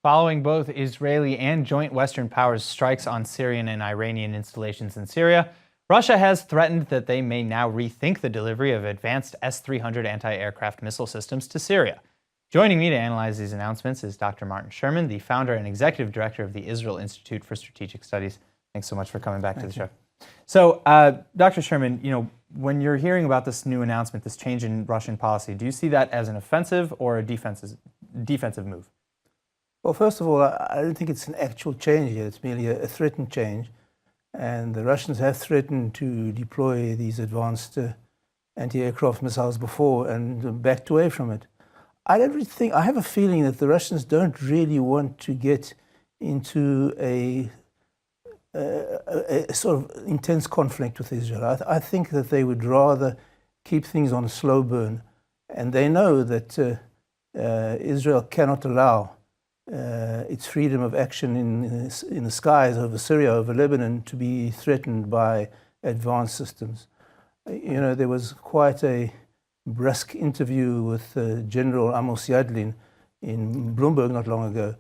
Following both Israeli and joint Western powers' strikes on Syrian and Iranian installations in Syria, Russia has threatened that they may now rethink the delivery of advanced S-300 anti-aircraft missile systems to Syria. Joining me to analyze these announcements is Dr. Martin Sherman, the founder and executive director of the Israel Institute for Strategic Studies. Thanks so much for coming back to the show. So, Dr. Sherman, when you're hearing about this new announcement, this change in Russian policy, do you see that as an offensive or a defensive move? Well, first of all, I don't think it's an actual change here. It's merely a threatened change. And the Russians have threatened to deploy these advanced anti-aircraft missiles before and backed away from it. I have a feeling that the Russians don't really want to get into a sort of intense conflict with Israel. I think that they would rather keep things on a slow burn. And they know that Israel cannot allow its freedom of action in the skies over Syria, over Lebanon, to be threatened by advanced systems. There was quite a brusque interview with General Amos Yadlin in Bloomberg not long ago.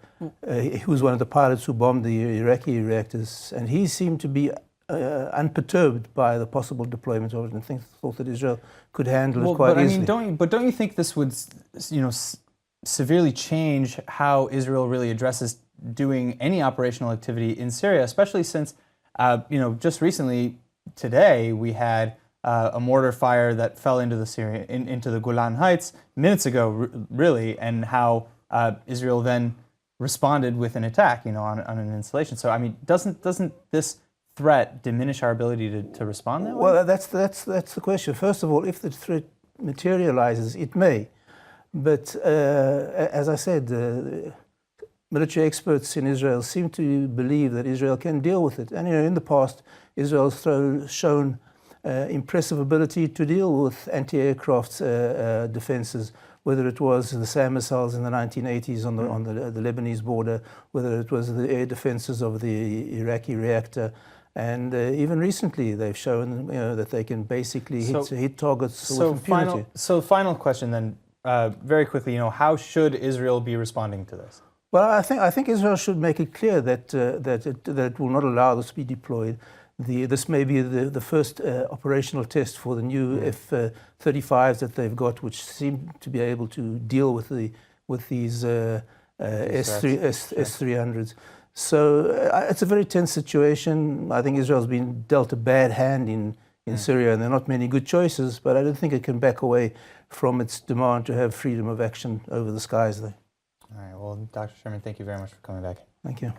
He was one of the pilots who bombed the Iraqi reactors, and he seemed to be unperturbed by the possible deployment of it, and thought that Israel could handle it quite easily. Don't you think this would, severely change how Israel really addresses doing any operational activity in Syria, especially since, just recently, today, we had a mortar fire that fell into the Golan Heights minutes ago, really, and how Israel then responded with an attack, on an installation. So, doesn't this threat diminish our ability to respond that way? Well, that's the question. First of all, if the threat materializes, it may. But as I said, military experts in Israel seem to believe that Israel can deal with it. And in the past, Israel has shown impressive ability to deal with anti-aircraft defenses, whether it was the SAM missiles in the 1980s on the Lebanese border, whether it was the air defenses of the Iraqi reactor. And even recently, they've shown that they can basically hit targets with impunity. Final question then. Very quickly, how should Israel be responding to this? Well, I think Israel should make it clear that it will not allow this to be deployed. This may be the first operational test for the new F-35s that they've got, which seem to be able to deal with these S-300s. So it's a very tense situation. I think Israel's been dealt a bad hand in Syria, and there are not many good choices, but I don't think it can back away from its demand to have freedom of action over the skies there. All right. Well, Dr. Sherman, thank you very much for coming back. Thank you.